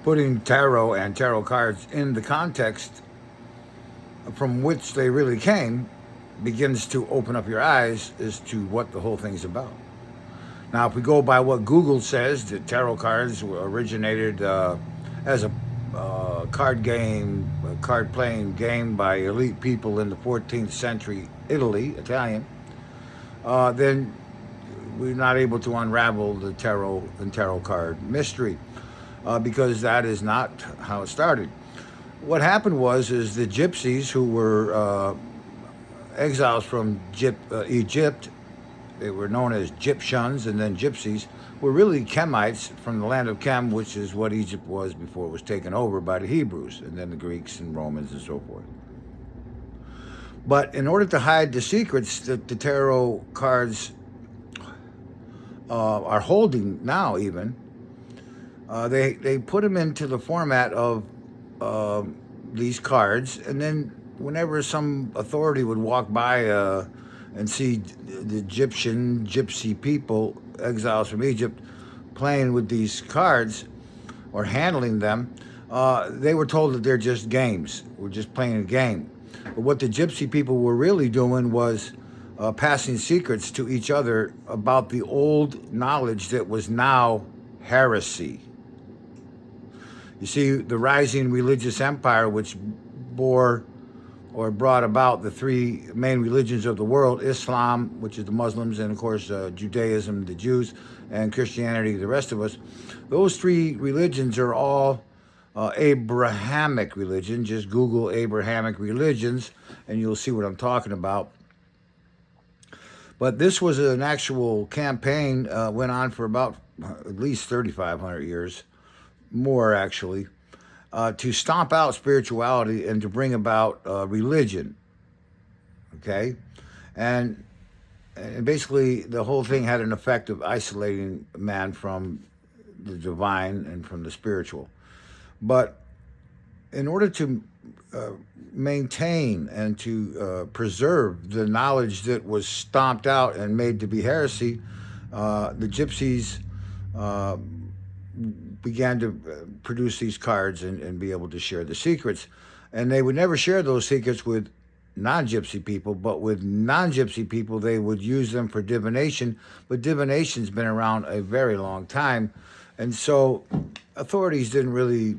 putting tarot and tarot cards in the context from which they really came begins to open up your eyes as to what the whole thing's about. Now, if we go by what Google says, the tarot cards were originated as a card game, a card playing game by elite people in the 14th century Italy, Italian, then we're not able to unravel the tarot and tarot card mystery because that is not how it started. What happened is the gypsies who were exiles from Egypt, they were known as Egyptians and then gypsies, were really Kemites from the land of Chem, which is what Egypt was before it was taken over by the Hebrews and then the Greeks and Romans and so forth. But in order to hide the secrets that the tarot cards are holding now, even, they put them into the format of these cards, and then whenever some authority would walk by and see the gypsy people, exiles from Egypt, playing with these cards or handling them, they were told that they're just games. We're just playing a game. But what the gypsy people were really doing was passing secrets to each other about the old knowledge that was now heresy. You see, the rising religious empire, which brought about the three main religions of the world: Islam, which is the Muslims, and of course Judaism, the Jews, and Christianity, the rest of us. Those three religions are all Abrahamic religion. Just Google Abrahamic religions and you'll see what I'm talking about. But this was an actual campaign, went on for about at least 3,500 years, more actually, to stomp out spirituality and to bring about religion. Okay? And basically the whole thing had an effect of isolating man from the divine and from the spiritual. But in order to maintain and to preserve the knowledge that was stomped out and made to be heresy, the gypsies began to produce these cards and be able to share the secrets. And they would never share those secrets with non-gypsy people, but with non-gypsy people, they would use them for divination. But divination's been around a very long time. And so authorities didn't really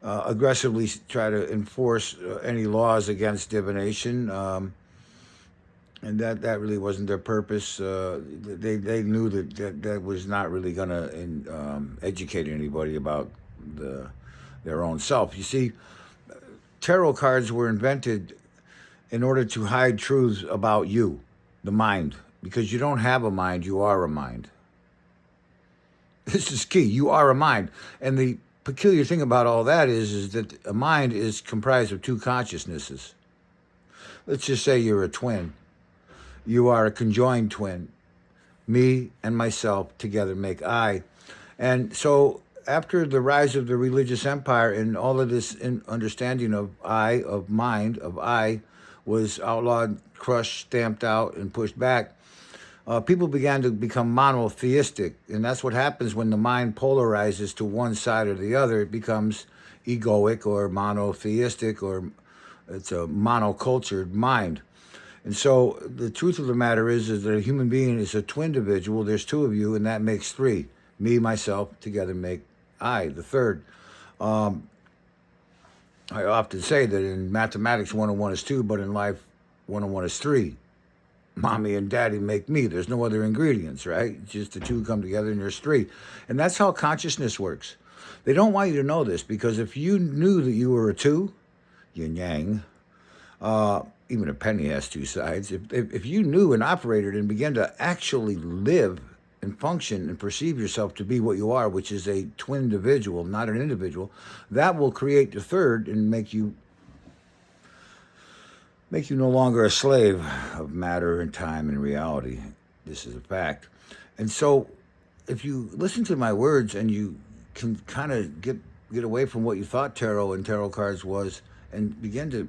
aggressively try to enforce any laws against divination, and that really wasn't their purpose. They knew that was not really going to educate anybody about their own self. You see, tarot cards were invented in order to hide truths about you, the mind, because you don't have a mind, you are a mind. This is key. You are a mind. And the peculiar thing about all that is that a mind is comprised of two consciousnesses. Let's just say you're a twin. You are a conjoined twin. Me and myself together make I. And so after the rise of the religious empire and all of this understanding of I, of mind, of I, was outlawed, crushed, stamped out, and pushed back, people began to become monotheistic. And that's what happens when the mind polarizes to one side or the other. It becomes egoic or monotheistic, or it's a monocultured mind. And so the truth of the matter is that a human being is a twin individual. There's two of you, and that makes three. Me, myself, together make I, the third. I often say that in mathematics, 1 and 1 is 2, but in life, 1 and 1 is 3. Mommy and daddy make me. There's no other ingredients, right? Just the two come together and there's 3. And that's how consciousness works. They don't want you to know this, because if you knew that you were a 2, yin yang, even a penny has 2 sides. If you knew and operated and began to actually live and function and perceive yourself to be what you are, which is a twin individual, not an individual, that will create the third and make you no longer a slave of matter and time and reality. This is a fact. And so if you listen to my words and you can kind of get away from what you thought tarot and tarot cards was and begin to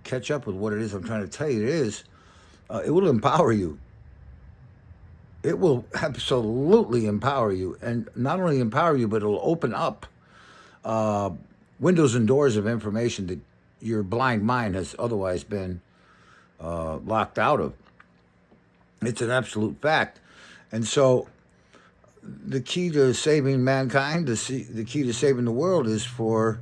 catch up with what it is I'm trying to tell you it is, it will empower you. It will absolutely empower you. And not only empower you, but it'll open up windows and doors of information that your blind mind has otherwise been locked out of. It's an absolute fact. And so the key to saving mankind, the key to saving the world is for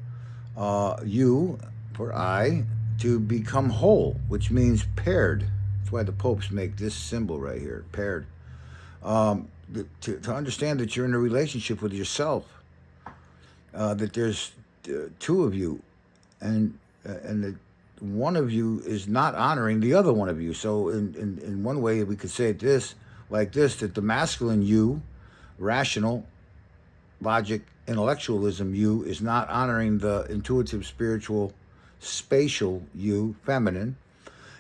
I, to become whole, which means paired. That's why the popes make this symbol right here, paired. To understand that you're in a relationship with yourself, that there's two of you, and that one of you is not honoring the other one of you. So in one way, we could say it like this, that the masculine you, rational, logic, intellectualism you, is not honoring the intuitive, spiritual, spatial you, feminine,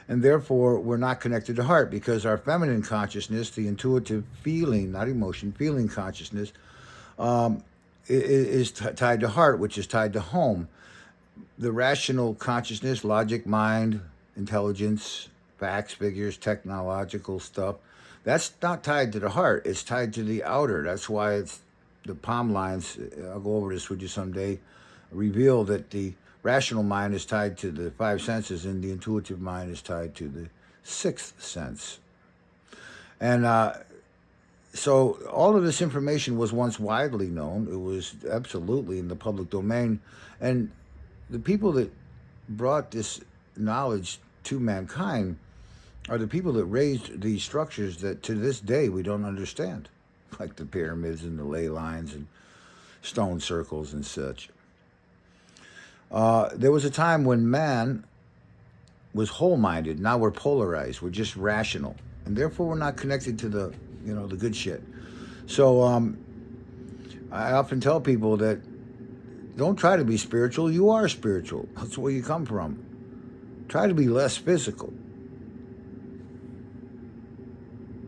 and therefore we're not connected to heart, because our feminine consciousness, the intuitive feeling, not emotion, feeling consciousness, is tied to heart, which is tied to home. The rational consciousness, logic, mind, intelligence, facts, figures, technological stuff, that's not tied to the heart. It's tied to the outer. That's why it's the palm lines, I'll go over this with you someday, reveal that the rational mind is tied to the five senses and the intuitive mind is tied to the sixth sense. And so all of this information was once widely known. It was absolutely in the public domain. And the people that brought this knowledge to mankind are the people that raised these structures that to this day we don't understand, like the pyramids and the ley lines and stone circles and such. There was a time when man was whole-minded. Now we're polarized. We're just rational, and therefore we're not connected to the good shit. So I often tell people that don't try to be spiritual. You are spiritual. That's where you come from. Try to be less physical.